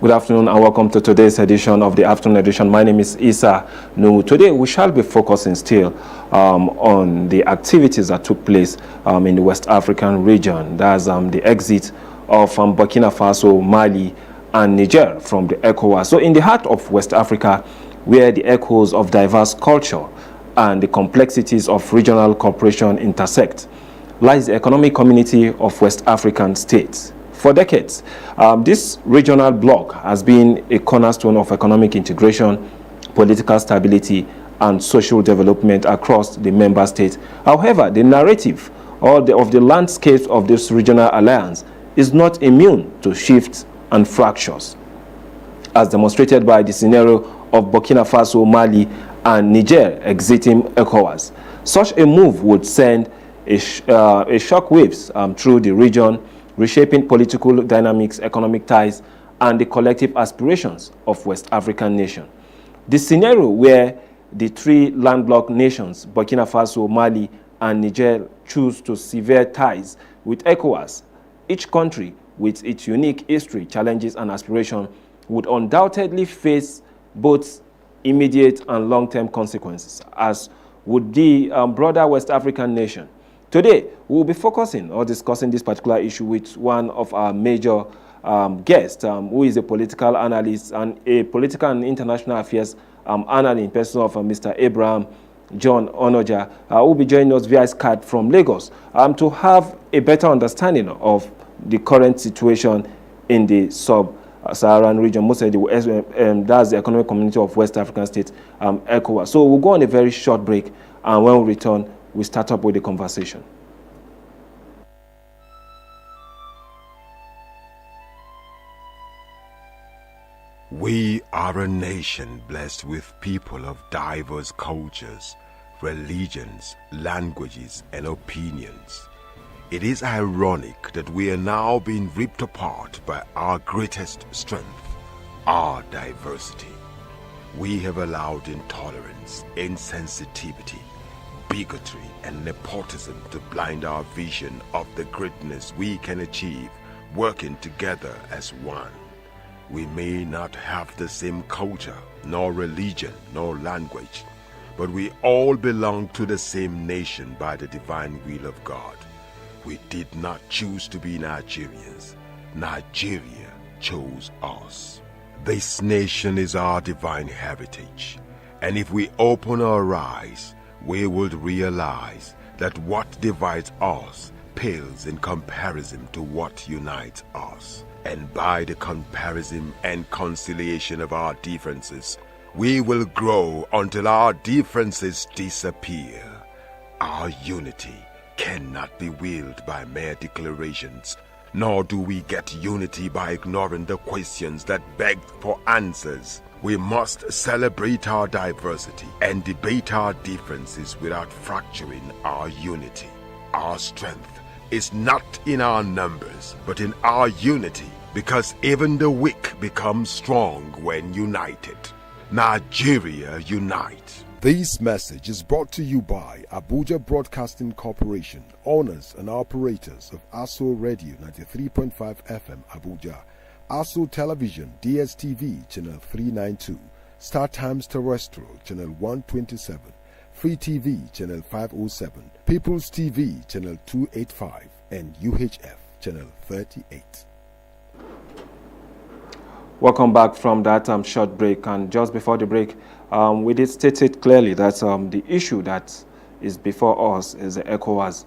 Good afternoon and welcome to today's edition of the afternoon edition. My name is Isa Nu. Today we shall be focusing still on the activities that took place in the West African region. That's the exit of Burkina Faso, Mali and Niger from the ECOWAS. So in the heart of West Africa, where the echoes of diverse culture and the complexities of regional cooperation intersect, lies the economic community of West African states. For decades, this regional bloc has been a cornerstone of economic integration, political stability, and social development across the member states. However, the narrative of the landscape of this regional alliance is not immune to shifts and fractures, as demonstrated by the scenario of Burkina Faso, Mali, and Niger exiting ECOWAS. Such a move would send a shockwaves through the region, reshaping political dynamics, economic ties, and the collective aspirations of West African nations. The scenario where the three landlocked nations, Burkina Faso, Mali, and Niger, choose to sever ties with ECOWAS, each country with its unique history, challenges, and aspirations, would undoubtedly face both immediate and long-term consequences, as would the broader West African nation. Today, we will be focusing or discussing this particular issue with one of our major guests, who is a political analyst and a political and international affairs analyst in person of Mr. Abraham John Onoja, who will be joining us via Skype from Lagos to have a better understanding of the current situation in the sub-Saharan region, most of the that's the economic community of West African states, ECOWAS. So we'll go on a very short break, and when we return, we start up with the conversation. We are a nation blessed with people of diverse cultures, religions, languages, and opinions. It is ironic that we are now being ripped apart by our greatest strength, our diversity. We have allowed intolerance, insensitivity, bigotry, and nepotism to blind our vision of the greatness we can achieve working together as one. We may not have the same culture, nor religion, nor language, but we all belong to the same nation by the divine will of God. We did not choose to be Nigerians. Nigeria chose us. This nation is our divine heritage, and if we open our eyes, we would realize that what divides us pales in comparison to what unites us. And by the comparison and conciliation of our differences, we will grow until our differences disappear. Our unity cannot be willed by mere declarations, nor do we get unity by ignoring the questions that beg for answers. We must celebrate our diversity and debate our differences without fracturing our unity. Our strength is not in our numbers, but in our unity, because even the weak become strong when united. Nigeria unite. This message is brought to you by Abuja Broadcasting Corporation, owners and operators of Aso Radio 93.5 FM Abuja, Aso Television DSTV Channel 392, Star Times Terrestrial Channel 127, Free TV Channel 507, People's TV Channel 285, and UHF Channel 38. Welcome back from that short break. And just before the break, we did state it clearly that the issue that is before us is the ECOWAS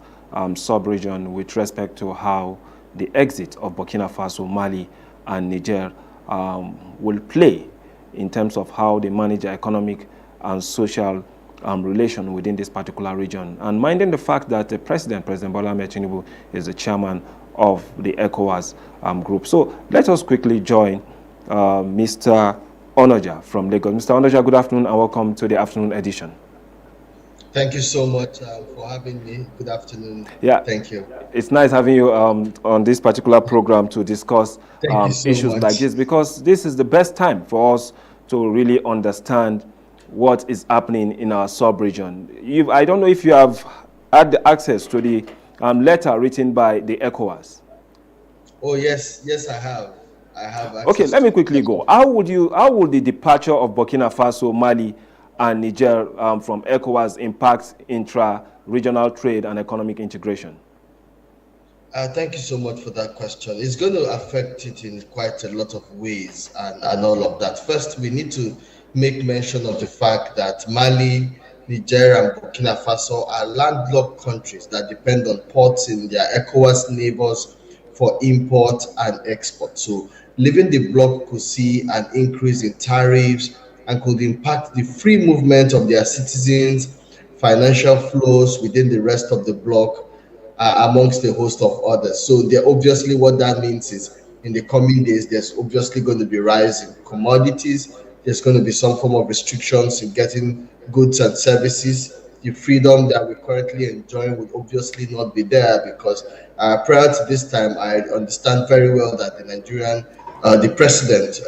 sub-region with respect to how the exit of Burkina Faso, Mali, and Niger will play in terms of how they manage their economic and social relation within this particular region. And minding the fact that the President Bola Ahmed Tinubu, is the chairman of the ECOWAS group. So let us quickly join Mr. Onoja from Lagos. Mr. Onoja, good afternoon and welcome to the afternoon edition. Thank you so much for having me. Good afternoon. Yeah, thank you. It's nice having you on this particular program to discuss issues like this, because this is the best time for us to really understand what is happening in our sub-region. I don't know if you have had the access to the letter written by the ECOWAS. Oh, yes, I have. I have Okay, access let me to. quickly go. How would the departure of Burkina Faso, Mali, and Niger from ECOWAS impact intra-regional trade and economic integration? Thank you so much for that question. It's going to affect it in quite a lot of ways and all of that. First, we need to make mention of the fact that Mali, Niger, and Burkina Faso are landlocked countries that depend on ports in their ECOWAS neighbors for import and export. So, leaving the bloc could see an increase in tariffs and could impact the free movement of their citizens, financial flows within the rest of the bloc amongst a host of others. So there obviously what that means is in the coming days, there's obviously going to be rise in commodities. There's going to be some form of restrictions in getting goods and services. The freedom that we currently enjoy would obviously not be there because prior to this time, I understand very well that the president,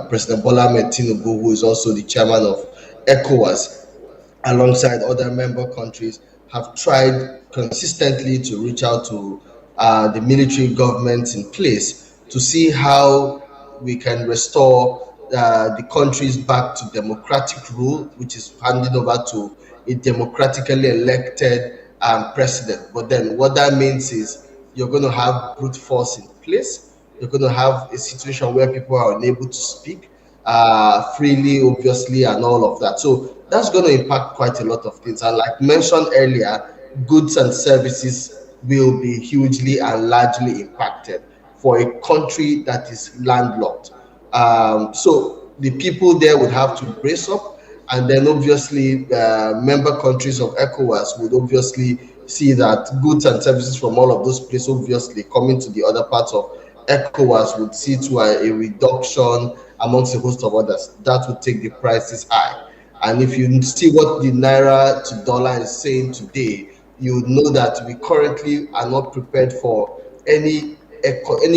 President Bola Ahmed Tinubu, who is also the chairman of ECOWAS, alongside other member countries, have tried consistently to reach out to the military governments in place to see how we can restore the countries back to democratic rule, which is handing over to a democratically elected president. But then what that means is you're going to have brute force in place. You're going to have a situation where people are unable to speak freely, obviously, and all of that. So that's going to impact quite a lot of things. And like mentioned earlier, goods and services will be hugely and largely impacted for a country that is landlocked. So the people there would have to brace up, and then obviously member countries of ECOWAS would obviously see that goods and services from all of those places obviously coming to the other parts of ECOWAS would see to a reduction amongst a host of others. That would take the prices high. And if you see what the naira to dollar is saying today, you would know that we currently are not prepared for any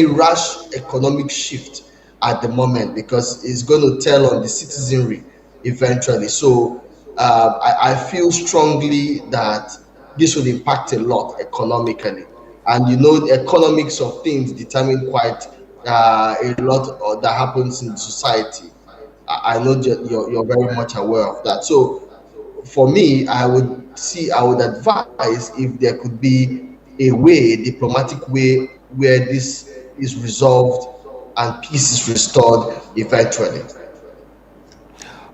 rash economic shift at the moment because it's going to tell on the citizenry eventually. So I feel strongly that this will impact a lot economically. And you know, the economics of things determine quite a lot that happens in society. I know that you're very much aware of that. So for me, I would advise if there could be a way, a diplomatic way, where this is resolved and peace is restored eventually.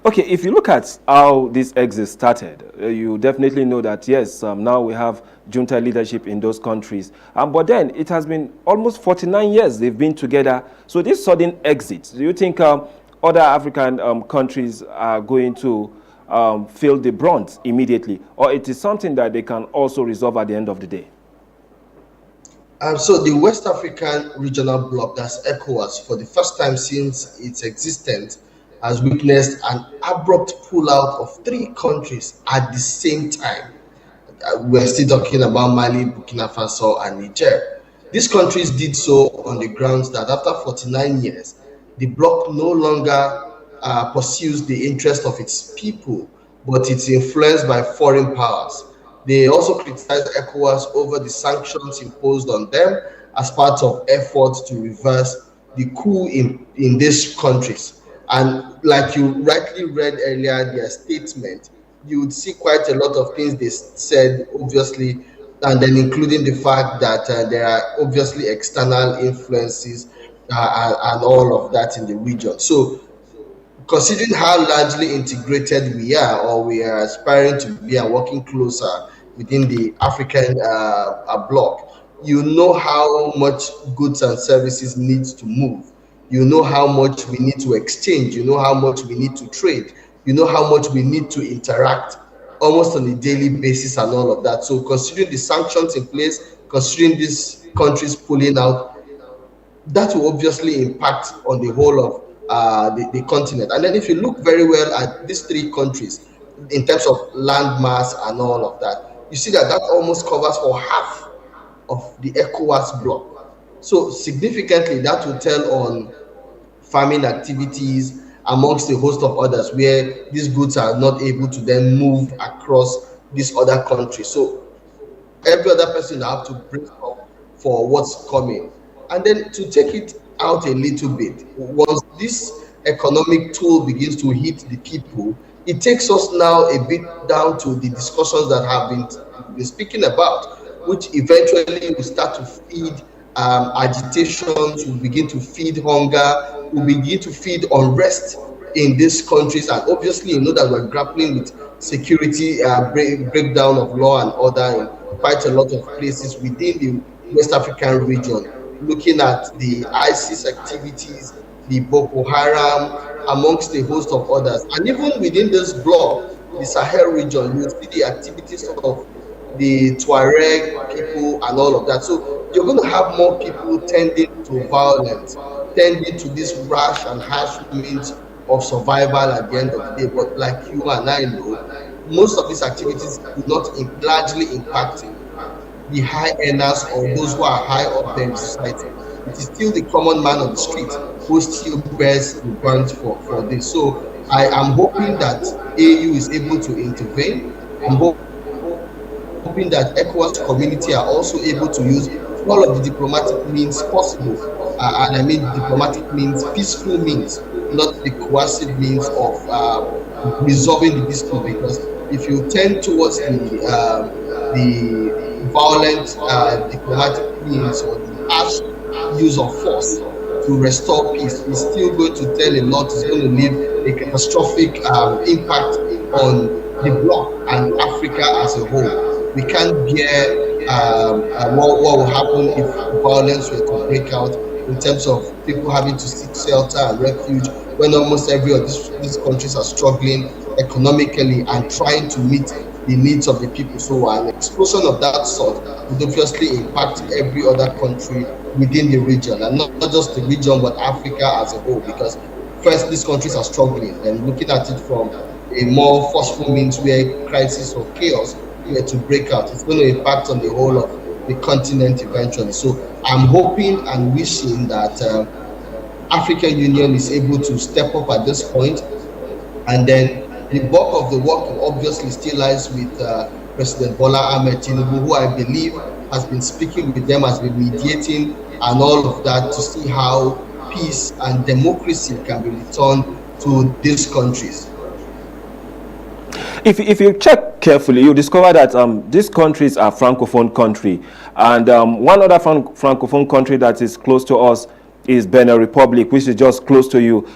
Okay, if you look at how this exit started, you definitely know that, yes, now we have junta leadership in those countries. But then it has been almost 49 years they've been together. So this sudden exit, do you think other African countries are going to feel the brunt immediately? Or it is something that they can also resolve at the end of the day? So the West African Regional Bloc, that's ECOWAS, for the first time since its existence, has witnessed an abrupt pullout of three countries at the same time. We're still talking about Mali, Burkina Faso, and Niger. These countries did so on the grounds that after 49 years, the bloc no longer pursues the interest of its people, but it's influenced by foreign powers. They also criticized ECOWAS over the sanctions imposed on them as part of efforts to reverse the coup in these countries. And like you rightly read earlier, their statement, you would see quite a lot of things they said, obviously, and then including the fact that there are obviously external influences and all of that in the region. So considering how largely integrated we are, or we are aspiring to be and working closer within the African bloc, you know how much goods and services needs to move. You know how much we need to exchange. You know how much we need to trade. You know how much we need to interact almost on a daily basis and all of that. So considering the sanctions in place, considering these countries pulling out, that will obviously impact on the whole of the continent. And then if you look very well at these three countries in terms of land mass and all of that, you see that that almost covers for half of the ECOWAS bloc. So significantly, that will tell on farming activities amongst a host of others where these goods are not able to then move across these other countries. So every other person will have to brace up for what's coming. And then to take it out a little bit. Once this economic tool begins to hit the people, it takes us now a bit down to the discussions that have been speaking about, which eventually will start to feed agitations, will begin to feed hunger, will begin to feed unrest in these countries. And obviously, you know that we're grappling with security breakdown of law and order in quite a lot of places within the West African region, looking at the ISIS activities, the Boko Haram, amongst a host of others. And even within this bloc, the Sahel region, you see the activities of the Tuareg people and all of that. So you're going to have more people tending to violence, tending to this rash and harsh means of survival at the end of the day. But like you and I know, most of these activities do not largely impact the high earners or those who are high up there in society. It is still the common man on the street who still bears the brunt for this. So I am hoping that AU is able to intervene. I'm hoping that ECOWAS community are also able to use all of the diplomatic means possible. And I mean diplomatic means, peaceful means, not the coercive means of resolving the dispute. Because if you tend towards the violent diplomatic means or the harsh use of force to restore peace, is still going to tell a lot. It's going to leave a catastrophic impact on the bloc and Africa as a whole. We can't bear what will happen if violence were to break out in terms of people having to seek shelter and refuge when almost every of these countries are struggling economically and trying to meet the needs of the people. So an explosion of that sort would obviously impact every other country within the region, and not just the region but Africa as a whole, because first these countries are struggling, and looking at it from a more forceful means where crisis or chaos were to break out, it's going to impact on the whole of the continent eventually. So I'm hoping and wishing that African Union is able to step up at this point, and then the bulk of the work obviously still lies with President Bola Ahmed Tinubu, who I believe has been speaking with them, has been mediating and all of that, to see how peace and democracy can be returned to these countries. If you check carefully, you discover that these countries are Francophone country, and one other Francophone country that is close to us is Benin Republic, which is just close to you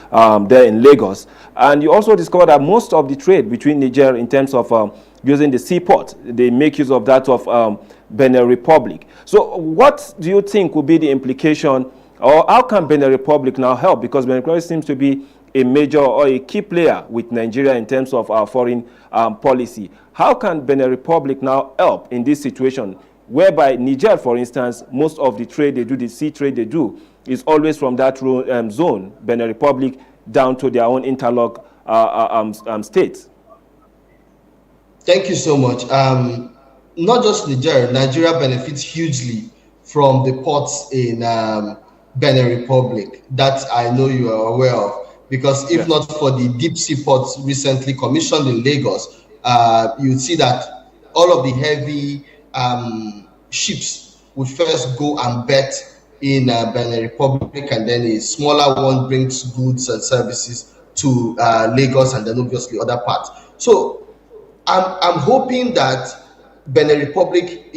there in Lagos. And you also discover that most of the trade between Niger in terms of using the seaport, they make use of that of Benin Republic. So what do you think will be the implication, or how can Benin Republic now help? Because Benin Republic seems to be a major or a key player with Nigeria in terms of our foreign policy. How can Benin Republic now help in this situation, whereby Niger, for instance, most of the trade they do, the sea trade they do, is always from that zone, Benin Republic, down to their own interlock states? Thank you so much. Not just Nigeria benefits hugely from the ports in Benin Republic. That I know you are aware of. Because if not for the deep sea ports recently commissioned in Lagos, you'd see that all of the heavy ships would first go and bet in Benin Republic, and then a smaller one brings goods and services to Lagos, and then obviously other parts. So I'm hoping that Benin Republic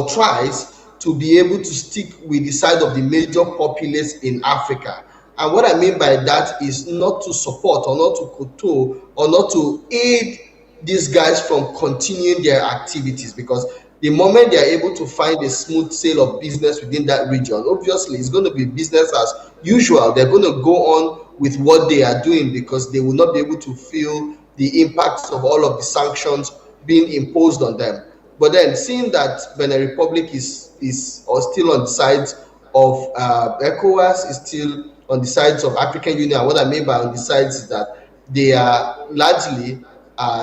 tries to be able to stick with the side of the major populace in Africa. And what I mean by that is not to support or not to kowtow or not to aid these guys from continuing their activities, because the moment they are able to find a smooth sale of business within that region, obviously it's going to be business as usual. They're going to go on with what they are doing, because they will not be able to feel the impacts of all of the sanctions being imposed on them. But then, seeing that Benin Republic is still on the sides of ECOWAS, is still on the sides of African Union, and what I mean by on the sides is that they are largely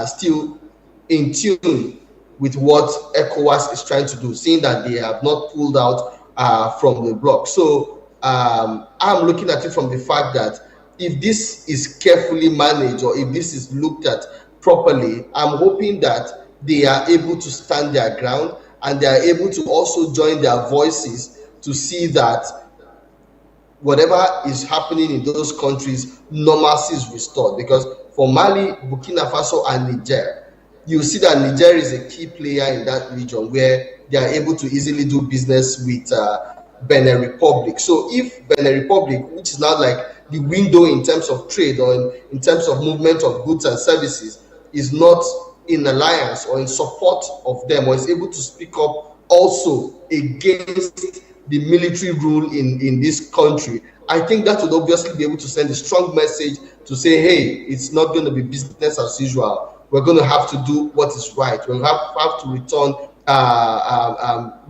still in tune with what ECOWAS is trying to do, seeing that they have not pulled out from the bloc. So I'm looking at it from the fact that if this is carefully managed, or if this is looked at properly, I'm hoping that they are able to stand their ground, and they are able to also join their voices to see that whatever is happening in those countries, normalcy is restored. Because for Mali, Burkina Faso, and Niger, you see that Niger is a key player in that region where they are able to easily do business with Benin Republic. So if Benin Republic, which is now like the window in terms of trade or in terms of movement of goods and services, is not in alliance or in support of them, or is able to speak up also against the military rule in this country, I think that would obviously be able to send a strong message to say, hey, it's not going to be business as usual. We're going to have to do what is right. We'll have to return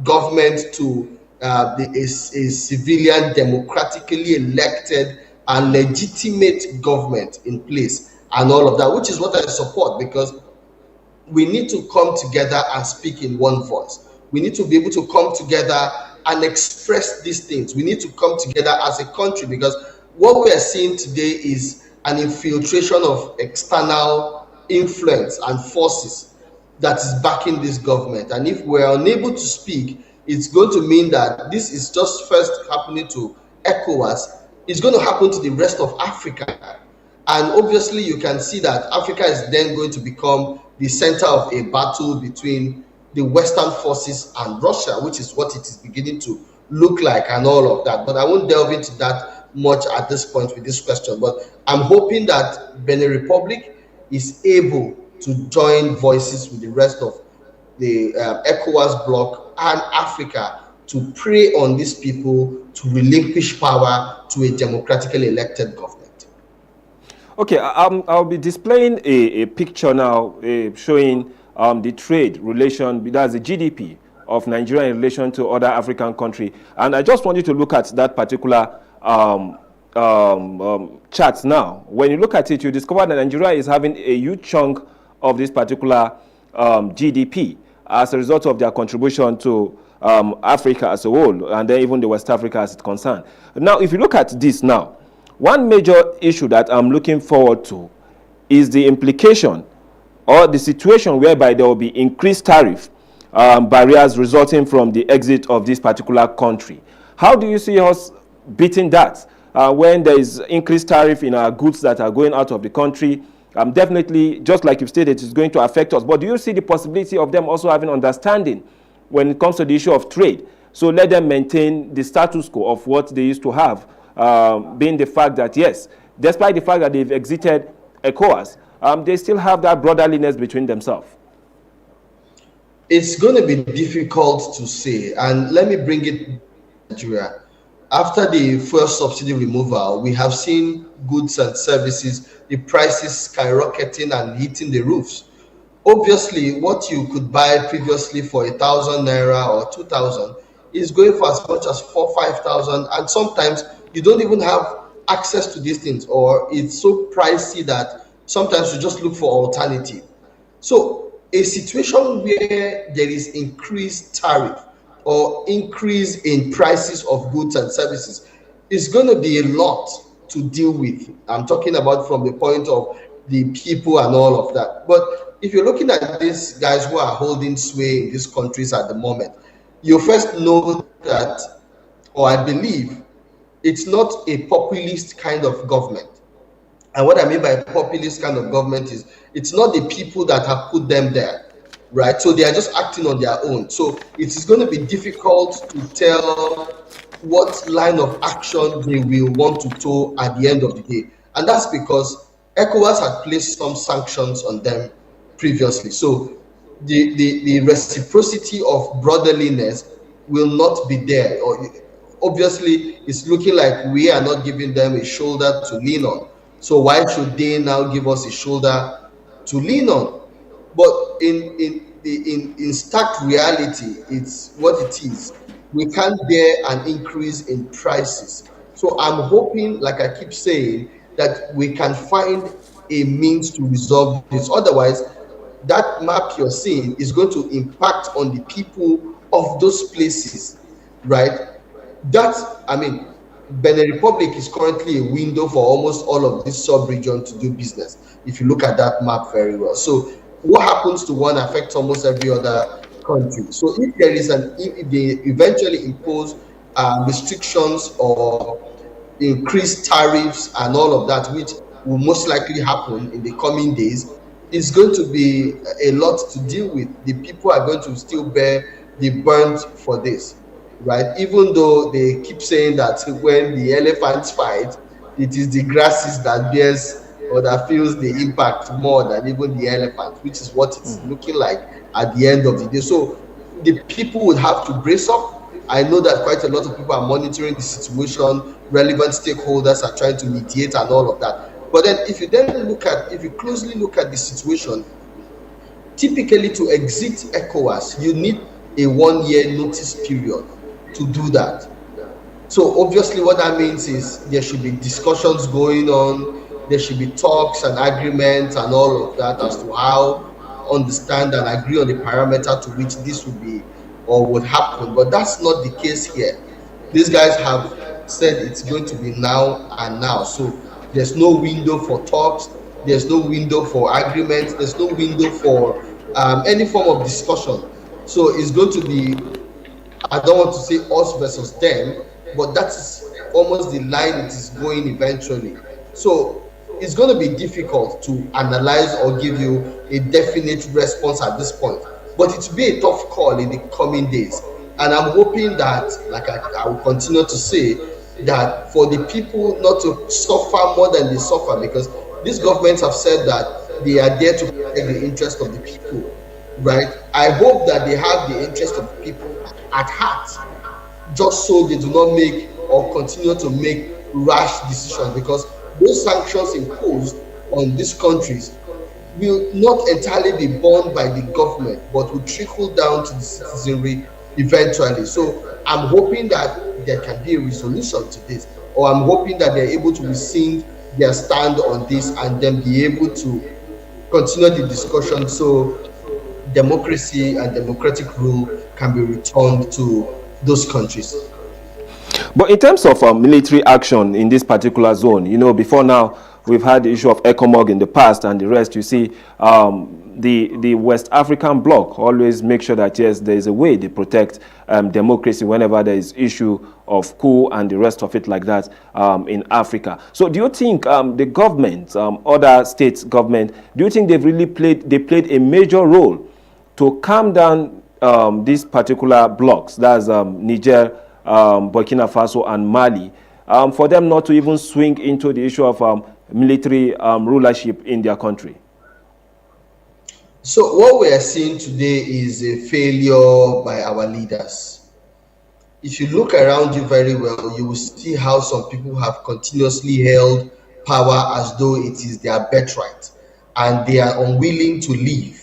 government to a civilian, democratically elected and legitimate government in place, and all of that, which is what I support, because we need to come together and speak in one voice. We need to be able to come together and express these things. We need to come together as a country, because what we are seeing today is an infiltration of external influence and forces that is backing this government. And if we're unable to speak, it's going to mean that this is just first happening to ECOWAS. It's going to happen to the rest of Africa. And obviously, you can see that Africa is then going to become the center of a battle between the Western forces and Russia, which is what it is beginning to look like, and all of that. But I won't delve into that much at this point with this question. But I'm hoping that Benin Republic is able to join voices with the rest of the ECOWAS bloc and Africa to prey on these people to relinquish power to a democratically elected government. Okay, I'll be displaying a picture now showing the trade relation, that's the GDP of Nigeria in relation to other African countries. And I just want you to look at that particular chart now. When you look at it, you discover that Nigeria is having a huge chunk of this particular GDP as a result of their contribution to Africa as a whole, and then even the West Africa as it's concerned. Now, if you look at this now, one major issue that I'm looking forward to is the implication or the situation whereby there will be increased tariff barriers resulting from the exit of this particular country. How do you see us beating that when there is increased tariff in our goods that are going out of the country? Definitely, just like you've stated, it's going to affect us. But do you see the possibility of them also having understanding when it comes to the issue of trade? So let them maintain the status quo of what they used to have, being the fact that, yes, despite the fact that they've exited ECOWAS, they still have that brotherliness between themselves. It's going to be difficult to say. And let me bring it to Nigeria. After the first subsidy removal, we have seen goods and services, the prices skyrocketing and hitting the roofs. Obviously, what you could buy previously for 1,000 naira or 2,000 is going for as much as 4,000, 5,000, and sometimes you don't even have access to these things, or it's so pricey that sometimes you just look for alternative. So a situation where there is increased tariff or increase in prices of goods and services is going to be a lot to deal with. I'm talking about from the point of the people and all of that. But if you're looking at these guys who are holding sway in these countries at the moment, you first know that, or I believe, it's not a populist kind of government. And what I mean by a populist kind of government is it's not the people that have put them there, right? So they are just acting on their own. So it is going to be difficult to tell what line of action they will want to toe at the end of the day. And that's because ECOWAS had placed some sanctions on them previously. So the reciprocity of brotherliness will not be there. Or obviously, it's looking like we are not giving them a shoulder to lean on. So why should they now give us a shoulder to lean on? But in stark reality, it's what it is. We can't bear an increase in prices. So I'm hoping, like I keep saying, that we can find a means to resolve this. Otherwise, that map you're seeing is going to impact on the people of those places, right? Benin Republic is currently a window for almost all of this sub-region to do business, if you look at that map very well. So what happens to one affects almost every other country. So if there is if they eventually impose restrictions or increased tariffs and all of that, which will most likely happen in the coming days, is going to be a lot to deal with. The people are going to still bear the brunt for this, right? Even though they keep saying that when the elephants fight, it is the grasses that bears or that feels the impact more than even the elephant, which is what it's looking like at the end of the day. So the people would have to brace up. I know that quite a lot of people are monitoring the situation. Relevant stakeholders are trying to mediate and all of that. But then if you closely look at the situation, typically to exit ECOWAS, you need a 1-year notice period to do that. So obviously what that means is there should be discussions going on, there should be talks and agreements and all of that as to how understand and agree on the parameter to which this would be or would happen. But that's not the case here. These guys have said it's going to be now and now. So there's no window for talks, there's no window for agreements, there's no window for any form of discussion. So it's going to be, I don't want to say us versus them, but that's almost the line it is going eventually. So it's going to be difficult to analyze or give you a definite response at this point. But it will be a tough call in the coming days. And I'm hoping that, like I will continue to say, that for the people not to suffer more than they suffer, because these governments have said that they are there to protect the interest of the people, right? I hope that they have the interest of the people at heart, just so they do not make or continue to make rash decisions, because those sanctions imposed on these countries will not entirely be borne by the government, but will trickle down to the citizenry eventually. So I'm hoping that there can be a resolution to this, or I'm hoping that they're able to rescind their stand on this and then be able to continue the discussion so democracy and democratic rule can be returned to those countries. But in terms of military action in this particular zone, you know, before now, we've had the issue of ECOMOG in the past and the rest. You see, the West African bloc always make sure that, yes, there is a way they protect democracy whenever there is issue of coup and the rest of it like that in Africa. So do you think the government, other states' government, do you think they've really played a major role to calm down these particular blocs, that's Niger, Burkina Faso and Mali, for them not to even swing into the issue of military rulership in their country? So what we are seeing today is a failure by our leaders. If you look around you very well, you will see how some people have continuously held power as though it is their birthright, and they are unwilling to leave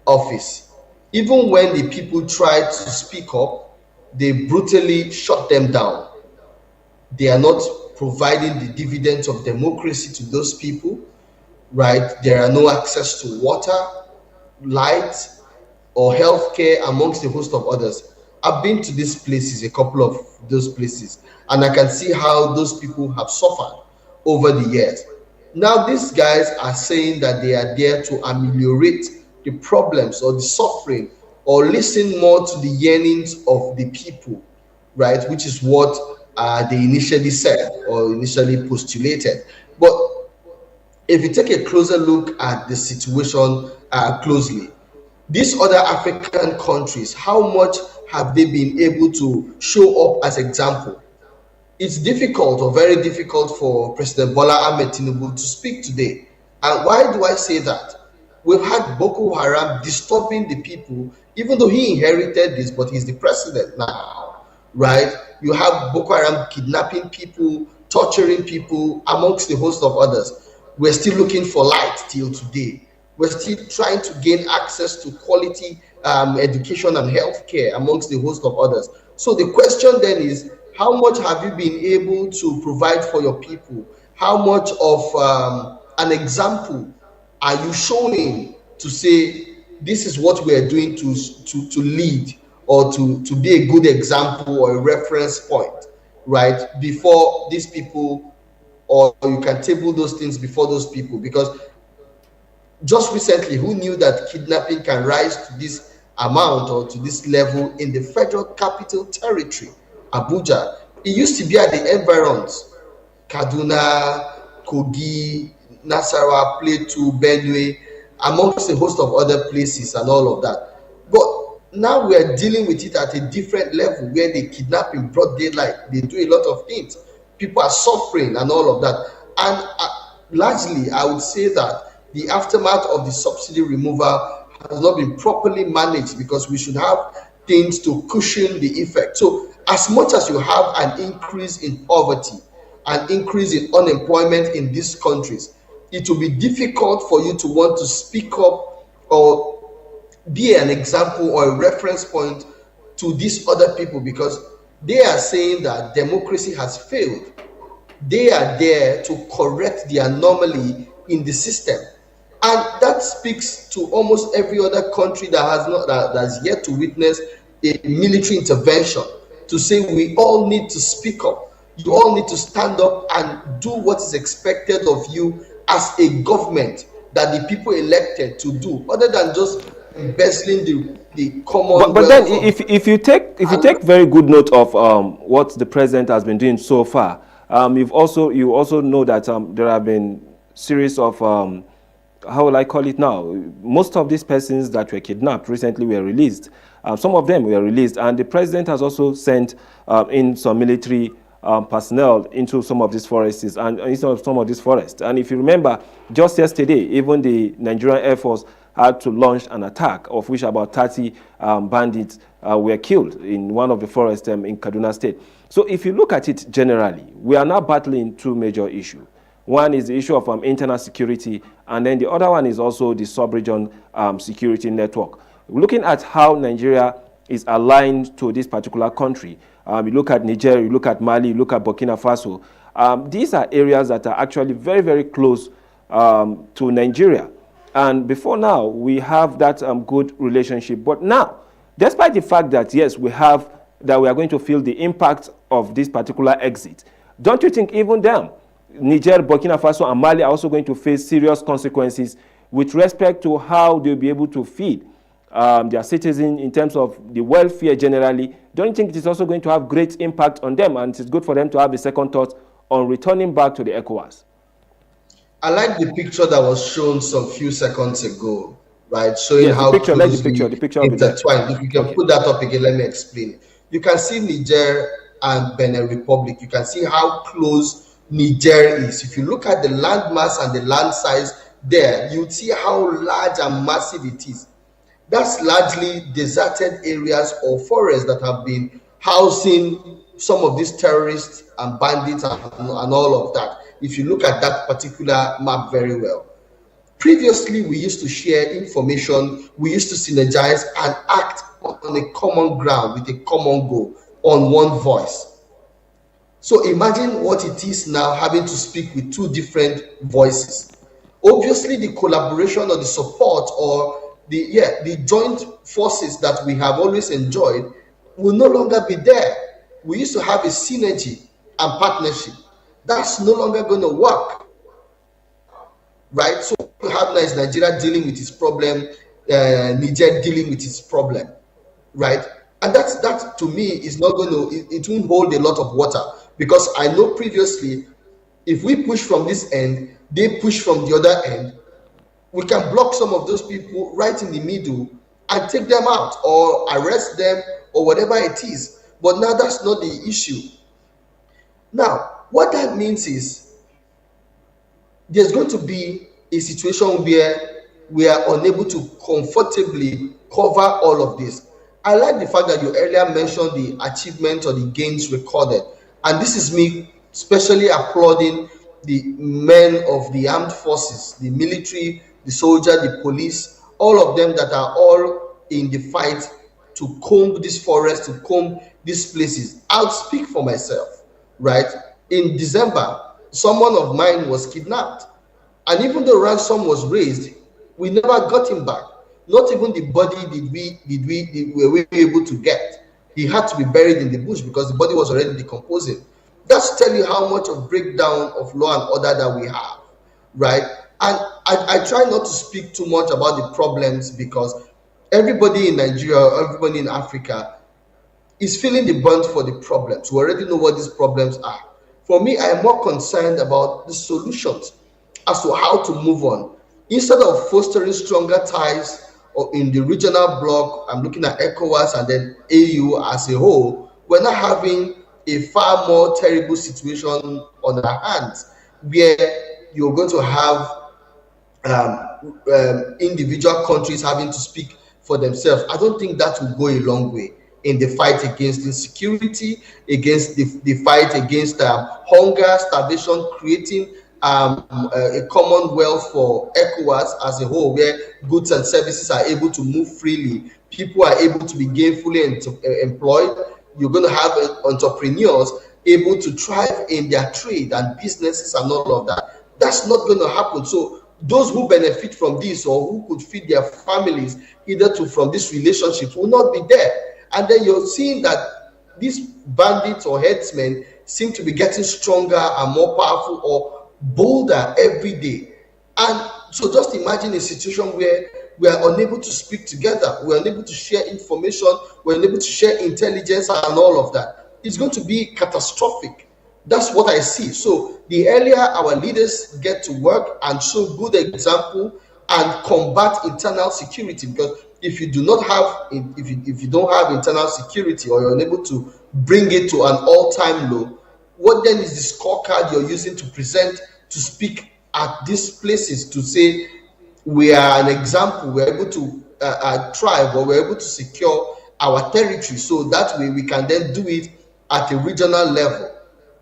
office. Even when the people try to speak up, they brutally shut them down. They are not providing the dividends of democracy to those people, right? There are no access to water, light, or healthcare, amongst a host of others. I've been to these places, a couple of those places, and I can see how those people have suffered over the years. Now, these guys are saying that they are there to ameliorate the problems or the suffering, or listen more to the yearnings of the people, right? Which is what they initially said or initially postulated. But if you take a closer look at the situation closely, these other African countries, how much have they been able to show up as example? It's difficult or very difficult for President Bola Ahmed Tinubu to speak today. And why do I say that? We've had Boko Haram disturbing the people, even though he inherited this, but he's the president now, right? You have Boko Haram kidnapping people, torturing people, amongst a host of others. We're still looking for light till today. We're still trying to gain access to quality education and healthcare, amongst the host of others. So the question then is, how much have you been able to provide for your people? How much of an example are you showing to say this is what we are doing to lead, or to be a good example or a reference point, right, before these people, or you can table those things before those people? Because just recently, who knew that kidnapping can rise to this amount or to this level in the Federal Capital Territory, Abuja? It used to be at the environs, Kaduna, Kogi, Nasarawa, Plateau, Benue, amongst a host of other places and all of that. But now we are dealing with it at a different level where they kidnap in broad daylight. They do a lot of things. People are suffering and all of that. And largely, I would say that the aftermath of the subsidy removal has not been properly managed, because we should have things to cushion the effect. So as much as you have an increase in poverty, an increase in unemployment in these countries, it will be difficult for you to want to speak up or be an example or a reference point to these other people, because they are saying that democracy has failed. They are there to correct the anomaly in the system. And that speaks to almost every other country that has yet to witness a military intervention, to say we all need to speak up. You all need to stand up and do what is expected of you as a government that the people elected to do, other than just embezzling the common. But then, if you take very good note of what the president has been doing so far, you also know that there have been series of how will I call it now? Most of these persons that were kidnapped recently were released. Some of them were released, and the president has also sent in some military personnel into some of these forests and into some of these forests. And if you remember, just yesterday, even the Nigerian Air Force had to launch an attack, of which about 30 bandits were killed in one of the forests in Kaduna State. So if you look at it generally, we are now battling two major issues. One is the issue of internal security, and then the other one is also the sub-region security network. Looking at how Nigeria is aligned to this particular country, you look at Niger, you look at Mali, you look at Burkina Faso. These are areas that are actually very, very close to Nigeria. And before now, we have that good relationship. But now, despite the fact that, yes, we are going to feel the impact of this particular exit, don't you think even them, Niger, Burkina Faso, and Mali, are also going to face serious consequences with respect to how they'll be able to feed their citizens in terms of the welfare generally? Don't you think it is also going to have great impact on them, and it's good for them to have a second thought on returning back to the ECOWAS? I like the picture that was shown some few seconds ago, right? Showing how the picture intertwined. If you can put that up again, let me explain. You can see Niger and Benin Republic. You can see how close Niger is. If you look at the land mass and the land size there, you'd see how large and massive it is. That's largely deserted areas or forests that have been housing some of these terrorists and bandits and all of that. If you look at that particular map very well. Previously, we used to share information, we used to synergize and act on a common ground with a common goal on one voice. So imagine what it is now having to speak with two different voices. Obviously, the collaboration or the support or the joint forces that we have always enjoyed will no longer be there. We used to have a synergy and partnership. That's no longer going to work, right? So what we have now is Nigeria dealing with its problem, Niger dealing with its problem, right? And that to me is not going to, it won't hold a lot of water, because I know previously, if we push from this end, they push from the other end, we can block some of those people right in the middle and take them out or arrest them or whatever it is. But now that's not the issue. Now, what that means is there's going to be a situation where we are unable to comfortably cover all of this. I like the fact that you earlier mentioned the achievements or the gains recorded. And this is me especially applauding the men of the armed forces, the military, the soldier, the police, all of them that are all in the fight to comb this forest, to comb these places. I'll speak for myself, right? In December, someone of mine was kidnapped. And even though ransom was raised, we never got him back. Not even the body were we able to get. He had to be buried in the bush because the body was already decomposing. That's to tell you how much of breakdown of law and order that we have, right? And I try not to speak too much about the problems, because everybody in Nigeria, everybody in Africa is feeling the brunt for the problems. We already know what these problems are. For me, I am more concerned about the solutions as to how to move on. Instead of fostering stronger ties or in the regional bloc, I'm looking at ECOWAS and then AU as a whole, we're not having a far more terrible situation on our hands where you're going to have individual countries having to speak for themselves. I don't think that will go a long way in the fight against insecurity, against the fight against hunger, starvation, creating a commonwealth for ECOWAS as a whole, where goods and services are able to move freely, people are able to be gainfully employed. You're going to have entrepreneurs able to thrive in their trade and businesses and all of that. That's not going to happen. So those who benefit from this or who could feed their families from this relationship will not be there. And then you're seeing that these bandits or headsmen seem to be getting stronger and more powerful or bolder every day. And so just imagine a situation where we are unable to speak together, we're unable to share information, we're unable to share intelligence and all of that. It's going to be catastrophic. That's what I see. So the earlier our leaders get to work and show good example and combat internal security, because if you do not have, if you don't have internal security or you're unable to bring it to an all-time low, what then is the scorecard you're using to present, to speak at these places, to say we are an example, we're able to thrive, or we're able to secure our territory, so that way we can then do it at a regional level,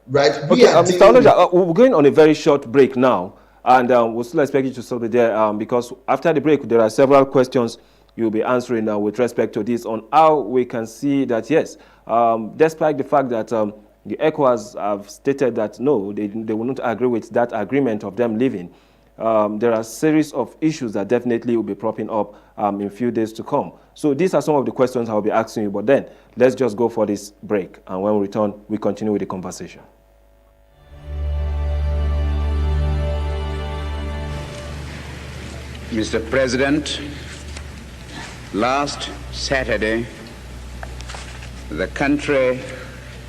right? Okay, Mr. Oloja, we're going on a very short break now, and we'll still expect you to still be there, because after the break there are several questions you'll be answering with respect to this, on how we can see that, yes, despite the fact that the ECOWAS have stated that no, they will not agree with that agreement of them leaving, there are a series of issues that definitely will be propping up in a few days to come. So these are some of the questions I'll be asking you, but then let's just go for this break, and when we return, we continue with the conversation. Mr. President, last Saturday, the country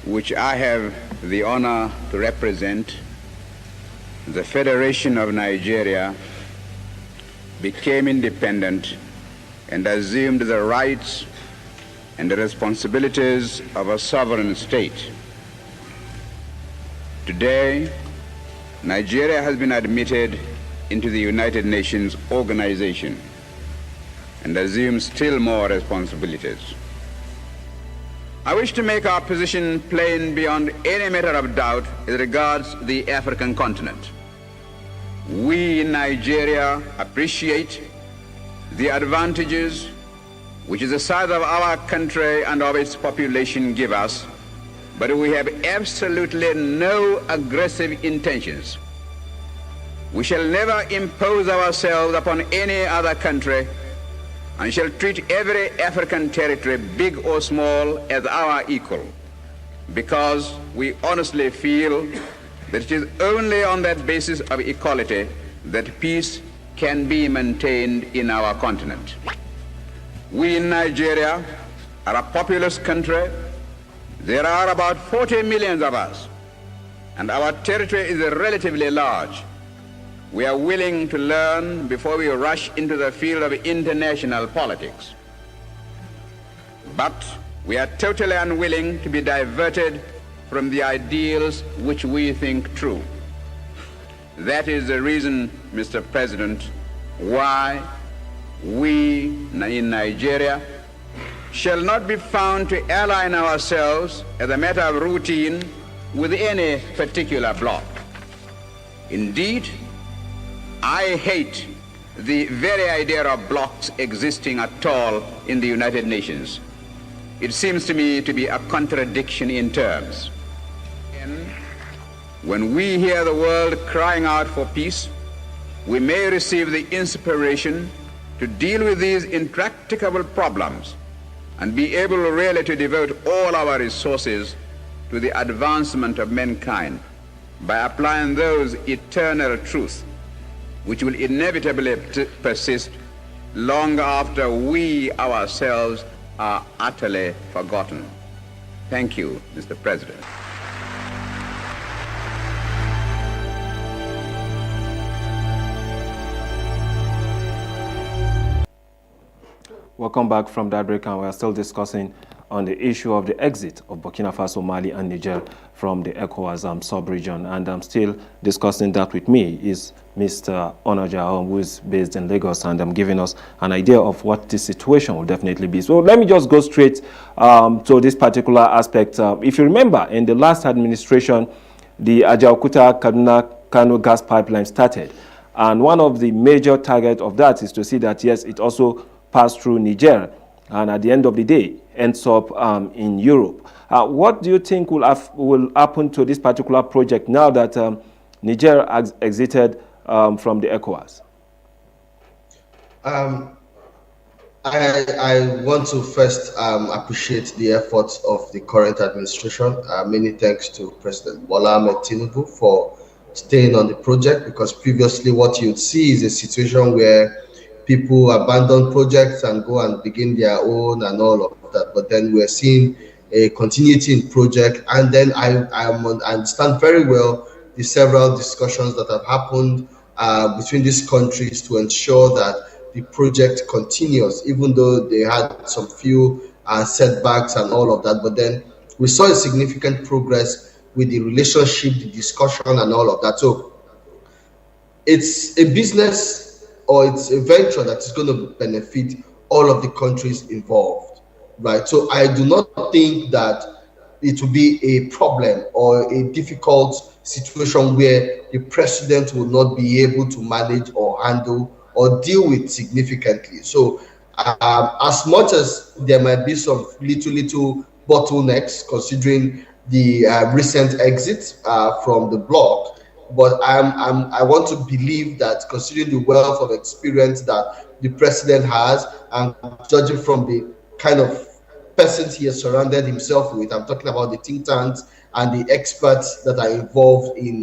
which I have the honor to represent, the Federation of Nigeria, became independent and assumed the rights and the responsibilities of a sovereign state. Today, Nigeria has been admitted into the United Nations organization and assumes still more responsibilities. I wish to make our position plain beyond any matter of doubt as regards the African continent. We in Nigeria appreciate the advantages which the size of our country and of its population give us, but we have absolutely no aggressive intentions. We shall never impose ourselves upon any other country, and shall treat every African territory, big or small, as our equal, because we honestly feel that it is only on that basis of equality that peace can be maintained in our continent. We in Nigeria are a populous country. There are about 40 million of us, and our territory is relatively large. We are willing to learn before we rush into the field of international politics. But we are totally unwilling to be diverted from the ideals which we think true. That is the reason, Mr. President, why we in Nigeria shall not be found to align ourselves as a matter of routine with any particular bloc. Indeed, I hate the very idea of blocs existing at all in the United Nations. It seems to me to be a contradiction in terms. When we hear the world crying out for peace, we may receive the inspiration to deal with these intractable problems and be able really to devote all our resources to the advancement of mankind by applying those eternal truths which will inevitably persist long after we ourselves are utterly forgotten. Thank you, Mr. President. Welcome back from that break, and we are still discussing on the issue of the exit of Burkina Faso, Mali, and Niger from the ECOWAS sub-region. And I'm still discussing that with me is Mr. Onaja, who is based in Lagos, and I'm giving us an idea of what the situation will definitely be. So let me just go straight to this particular aspect. If you remember, in the last administration, the Ajaokuta-Kaduna-Kano gas pipeline started. And one of the major targets of that is to see that, yes, it also passed through Niger, and at the end of the day, ends up in Europe. What do you think will happen to this particular project now that Niger has exited from the ECOWAS? I want to first appreciate the efforts of the current administration. Many thanks to President Bola Ahmed Tinubu for staying on the project, because previously what you'd see is a situation where people abandon projects and go and begin their own and all of that. But then we're seeing a continuity in project. And then I understand very well the several discussions that have happened between these countries to ensure that the project continues, even though they had some few setbacks and all of that. But then we saw a significant progress with the relationship, the discussion, and all of that. So it's a business, or it's a venture that is going to benefit all of the countries involved, right? So I do not think that it will be a problem or a difficult situation where the president will not be able to manage or handle or deal with significantly. So as much as there might be some little bottlenecks considering the recent exit from the bloc, but I want to believe that, considering the wealth of experience that the president has, and judging from the kind of persons he has surrounded himself with, I'm talking about the think tanks and the experts that are involved in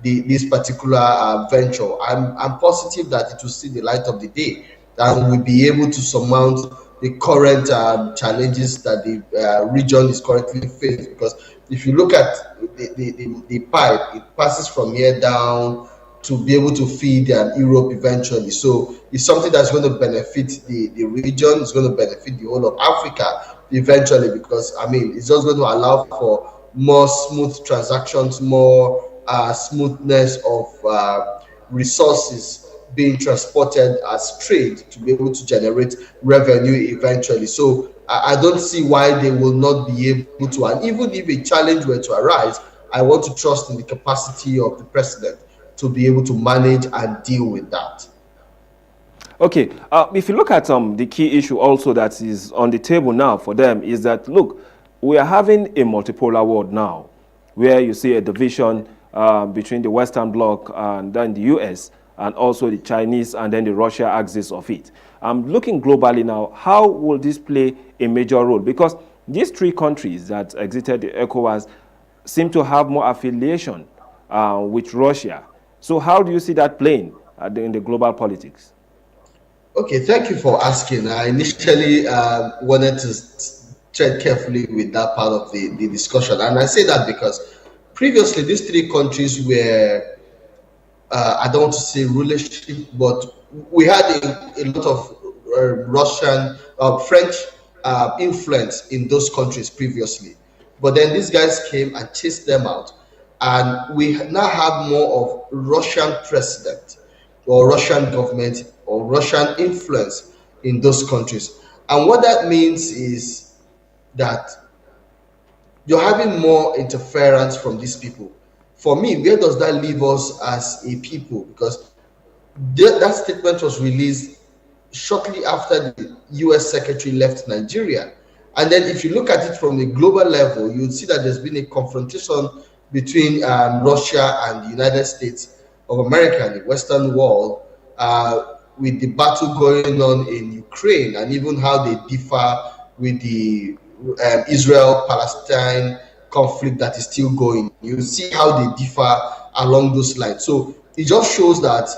this particular venture, I'm positive that it will see the light of the day, and we'll be able to surmount the current challenges that the region is currently facing. Because if you look at the pipe, it passes from here down to be able to feed Europe eventually. So it's something that's going to benefit the region. It's going to benefit the whole of Africa eventually, because I mean, it's just going to allow for more smooth transactions, more smoothness of resources being transported as trade to be able to generate revenue eventually. So I don't see why they will not be able to. And even if a challenge were to arise, I want to trust in the capacity of the president to be able to manage and deal with that. Okay, if you look at the key issue also that is on the table now for them is that, look, we are having a multipolar world now, where you see a division between the Western Bloc and then the US, and also the Chinese and then the Russia axis of it. Looking globally now, how will this play a major role? Because these three countries that exited the ECOWAS seem to have more affiliation with Russia. So how do you see that playing in the global politics? Okay, thank you for asking. I initially wanted to tread carefully with that part of the discussion. And I say that because previously these three countries were, I don't want to say rulership, but we had a lot of Russian, French influence in those countries previously. But then these guys came and chased them out. And we now have more of Russian president or Russian government or Russian influence in those countries. And what that means is that you're having more interference from these people. For me, where does that leave us as a people? Because that statement was released shortly after the US secretary left Nigeria. And then if you look at it from the global level, you'll see that there's been a confrontation between Russia and the United States of America and the Western world, with the battle going on in Ukraine, and even how they differ with the Israel-Palestine conflict that is still going. You see how they differ along those lines. So it just shows that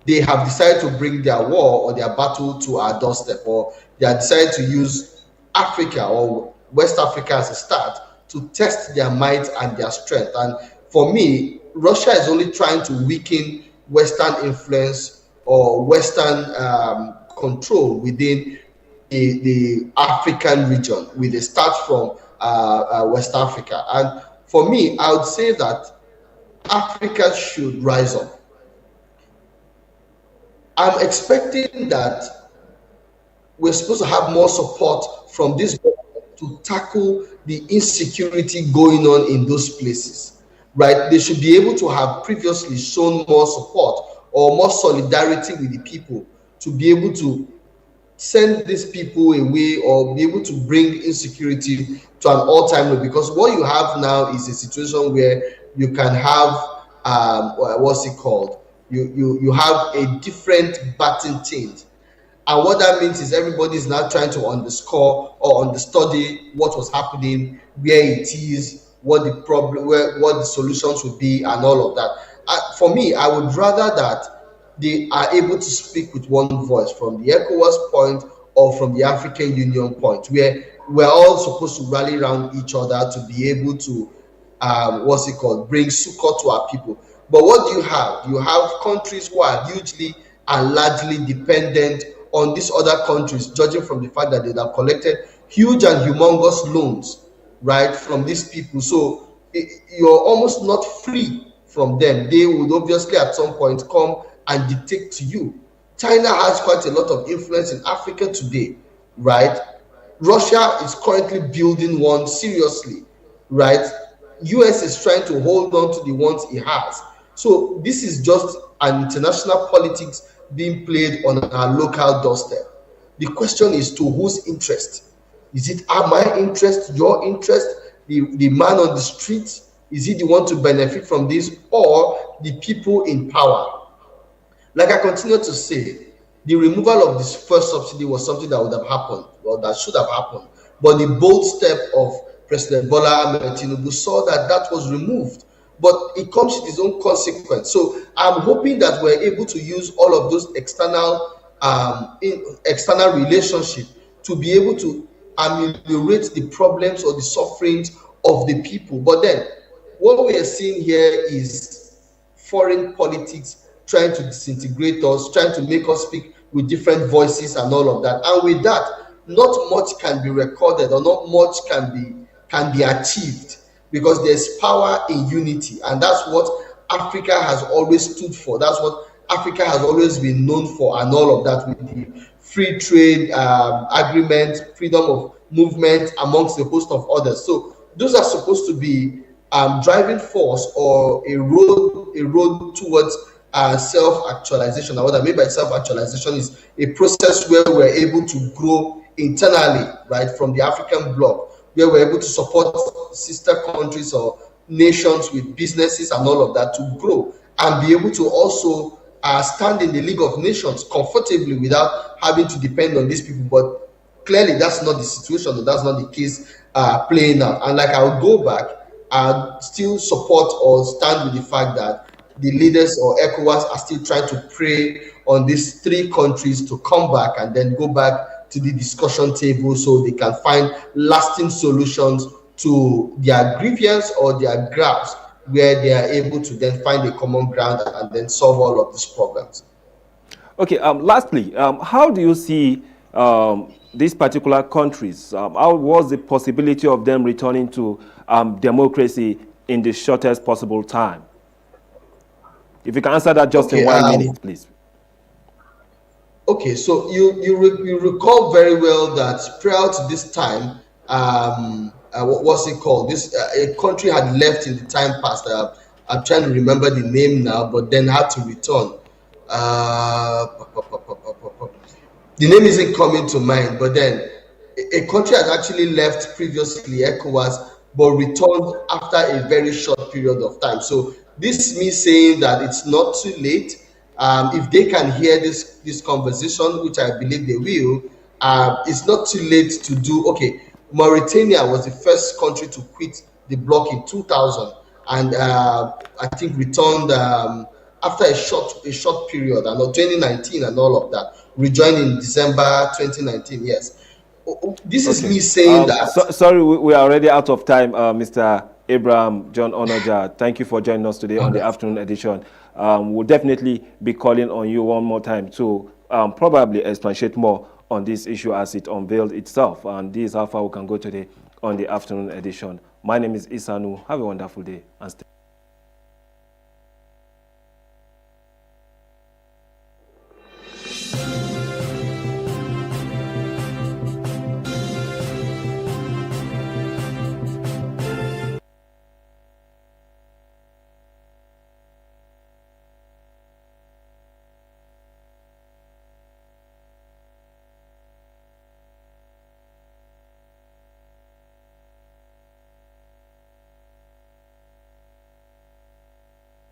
they have decided to bring their war or their battle to our doorstep, or they have decided to use Africa or West Africa as a start to test their might and their strength. And for me, Russia is only trying to weaken Western influence or Western control within the African region, with a start from West Africa. And for me, I would say that Africa should rise up. I'm expecting that we're supposed to have more support from this government to tackle the insecurity going on in those places, right? They should be able to have previously shown more support or more solidarity with the people to be able to send these people away or be able to bring insecurity to an all-time low. Because what you have now is a situation where you can have what's it called? You have a different batting change. And what that means is everybody is now trying to underscore or understudy what was happening, where it is, what the problem, what the solutions would be, and all of that. For me, I would rather that they are able to speak with one voice from the ECOWAS point or from the African Union point, where we're all supposed to rally around each other to be able to, bring succor to our people. But what do you have? You have countries who are hugely and largely dependent on these other countries, judging from the fact that they have collected huge and humongous loans, right, from these people. So you're almost not free from them. They would obviously at some point come and dictate to you. China has quite a lot of influence in Africa today, right? Russia is currently building one seriously, right? US is trying to hold on to the ones it has. So this is just an international politics being played on our local doorstep. The question is, to whose interest? Is it my interest, your interest, the man on the street? Is he the one to benefit from this, or the people in power? Like I continue to say, the removal of this first subsidy was something that would have happened, or that should have happened. But the bold step of President Bola Ahmed Tinubu saw that that was removed. But it comes with its own consequence. So I'm hoping that we're able to use all of those external relationship to be able to ameliorate the problems or the sufferings of the people. But then what we are seeing here is foreign politics trying to disintegrate us, trying to make us speak with different voices and all of that. And with that, not much can be recorded or not much can be achieved, because there's power in unity, and that's what Africa has always stood for. That's what Africa has always been known for, and all of that, with the free trade agreement, freedom of movement, amongst a host of others. So those are supposed to be driving force or a road towards self-actualization. Now, what I mean by self-actualization is a process where we're able to grow internally, right, from the African bloc, where we're able to support sister countries or nations with businesses and all of that to grow and be able to also stand in the League of Nations comfortably without having to depend on these people. But clearly that's not the situation, or that's not the case playing out. And like I would go back and still support or stand with the fact that the leaders or ECOWAS are still trying to prey on these three countries to come back and then go back to the discussion table so they can find lasting solutions to their grievance or their gripes, where they are able to then find a common ground and then solve all of these problems. Okay, lastly, how do you see these particular countries? How was the possibility of them returning to democracy in the shortest possible time? If you can answer that just in 1 minute, please. Okay, so you recall very well that prior to this time, what's it called? This a country had left in the time past. I'm trying to remember the name now, but then had to return. The name isn't coming to mind, but then a country had actually left previously, ECOWAS, but returned after a very short period of time. So this means saying that it's not too late. If they can hear this conversation, which I believe they will, it's not too late to do. Okay, Mauritania was the first country to quit the bloc in 2000, and I think returned after a short period, and 2019 and all of that, rejoined in December 2019. Yes, this is me saying that. Sorry, we are already out of time, Mr. Abraham John Onoja. Thank you for joining us today on the afternoon edition. We'll definitely be calling on you one more time to probably expatiate more on this issue as it unveiled itself. And this is how far we can go today on the afternoon edition. My name is Isanu. Have a wonderful day and stay.